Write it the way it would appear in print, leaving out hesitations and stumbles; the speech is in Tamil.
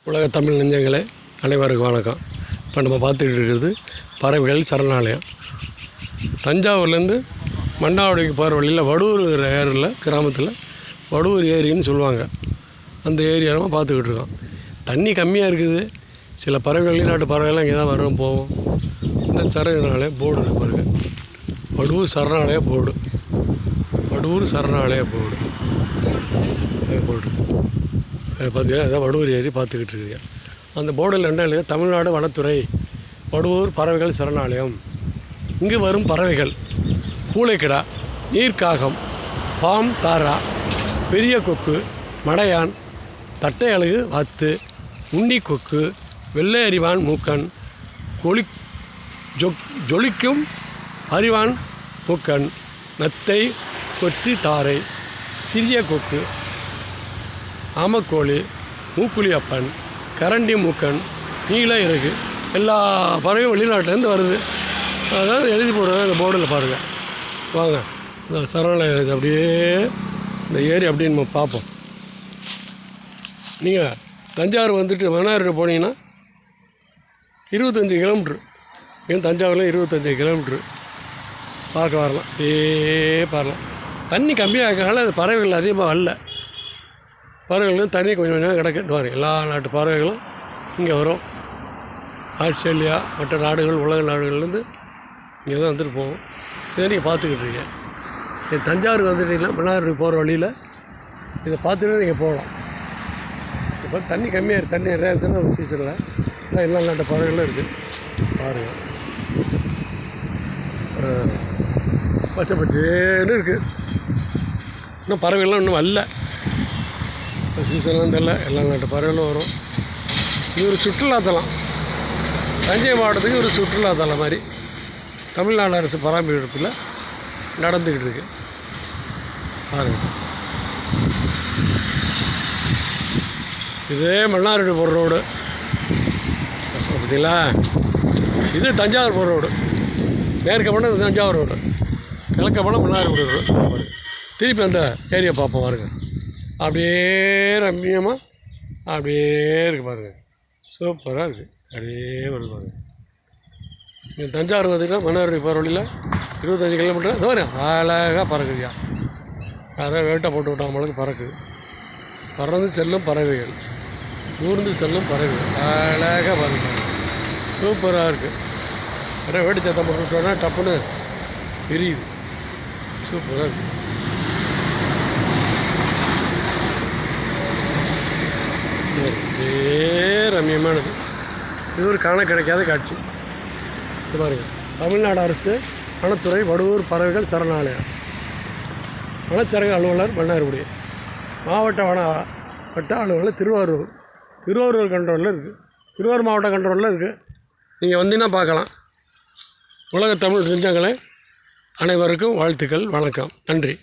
உலக தமிழ் நெஞ்சங்களே அனைவருக்கும் வணக்கம். இப்போ நம்ம பார்த்துக்கிட்டு இருக்கிறது பறவைகள் சரணாலயம். தஞ்சாவூர்லேருந்து மன்னாவடிக்கு போகிற வழியில் வடுவூர் ஏரியில் கிராமத்தில் வடுவூர் ஏரின்னு சொல்லுவாங்க. அந்த ஏரியா நம்ம பார்த்துக்கிட்டு இருக்கோம். தண்ணி கம்மியாக இருக்குது. சில பறவைகள் வெளிநாட்டு பறவைகள்லாம் இங்கே தான் வரும் போவோம். இந்த சரணாலயம் போர்டு பாருங்க, வடுவூர் சரணாலய போர்டு, வடுவூர் சரணாலய போர்டு போர்டு பார்த்தீங்கன்னா அதான் வடுவூர் ஏரி பார்த்துக்கிட்டு இருக்கீங்க. அந்த போர்டில் என்ன இல்லையா, தமிழ்நாடு வனத்துறை வடுவூர் பறவைகள் சரணாலயம். இங்கு வரும் பறவைகள் பூளைக்கிடா, நீர்க்காகம், பாம் தாரா, பெரிய கொக்கு, மடையான், தட்டை அலகு வாத்து, உண்ணி கொக்கு, வெள்ளை அறிவான் மூக்கன், ஜொலிக்கும் அறிவான் மூக்கன், நத்தை, கொத்தி தாரை, சிறிய கொக்கு, ஆமக்கோழி, மூக்குழி அப்பன், கரண்டி மூக்கன், நீல இறகு, எல்லா பறவையும் வெளிநாட்டிலேருந்து வருது. அதாவது எழுதி போடுறது அந்த போர்டில் பாருங்கள். வாங்க இந்த சரணாலயம் அப்படியே இந்த ஏரி அப்படின்னு நம்ம பார்ப்போம். நீங்கள் தஞ்சாவூர் வந்துட்டு மன்னார் போனீங்கன்னா 25 கிலோமீட்ரு, ஏன் தஞ்சாவூரில் 25 கிலோமீட்ரு பார்க்க வரலாம். பாரலாம். தண்ணி கம்மியாக இருக்கிறனால அது பறவைகள் அதிகமாக வரல. பறவைகளும் தண்ணி கொஞ்சம் கொஞ்சம் கிடக்கு. வரும் எல்லா நாட்டு பறவைகளும் இங்கே வரும். ஆஸ்திரேலியா மற்ற நாடுகள், உலக நாடுகள்லேருந்து இங்கே தான் வந்துட்டு போவோம். இதை நீங்கள் பார்த்துக்கிட்டு இருக்கீங்க. தஞ்சாவூருக்கு வந்துட்டீங்கன்னா மன்னார்குடி போகிற வழியில் இதை பார்த்துட்டு நீங்கள் போகலாம். இப்போ தண்ணி கம்மியாக இருக்குது. தண்ணி நிறையா இருந்துச்சுன்னா ஒரு சீசனில் தான் எல்லா நாட்டு பறவைகளும் இருக்குது. பாருங்கள், பச்சை பச்சேன்னு இருக்குது. இன்னும் பறவைகள்லாம் இன்னும் வரல. சீசன்லாம் தெரியல. எல்லா நாட்டு பறவைகளும் வரும். இது ஒரு சுற்றுலாத்தலம். தஞ்சை மாவட்டத்துக்கு ஒரு சுற்றுலாத்தலம் மாதிரி தமிழ்நாடு அரசு பராமரிப்பில் நடந்துக்கிட்டு இருக்கு. பாருங்கள், இதே மன்னார்குடி போகிற ரோடு பார்த்தீங்களா. இது தஞ்சாவூர் போகிற ரோடு. மேற்க போனால் தஞ்சாவூர் ரோடு, கிழக்க போனால் மன்னார்குடி ரோடு. திருப்பி அந்த ஏரியா பார்ப்போம். பாருங்க, அப்படியே ரம்மியமாக அப்படியே இருக்குது. பாருங்கள், சூப்பராக இருக்குது. அப்படியே வருது பாருங்கள். இங்கே தஞ்சாவூர் பார்த்திங்கன்னா மன்னார்குடி போகிற வழியில் 25 கிலோமீட்டர் தூரம் அழகாக பறக்குதுயா. அதான் வேட்டை போட்டு விட்டாமலுக்கு பறக்குது. பறந்து செல்லும் பறவைகள், ஊர்ந்து செல்லும் பறவைகள் அழகாக பறக்குது. சூப்பராக இருக்குது. நிறைய வேட்டு சத்தம் போட்டு விட்டோன்னா டப்புன்னு தெரியுது. சூப்பராக இருக்குது. ரம்மியமானது. இது ஒரு காண கிடைக்காத காட்சி. பாருங்க, தமிழ்நாடு அரசு வனத்துறை வடுவூர் பறவைகள் சரணாலயம். வனச்சரக அலுவலர் மன்னார்குடி, மாவட்ட வட்ட அலுவலர் திருவாரூர் கண்ட்ரோலில் இருக்குது. திருவாரூர் மாவட்ட கண்ட்ரோலில் இருக்குது. நீங்கள் வந்தீங்கன்னா பார்க்கலாம். உலக தமிழ் நெஞ்சங்களே அனைவருக்கும் வாழ்த்துக்கள், வணக்கம், நன்றி.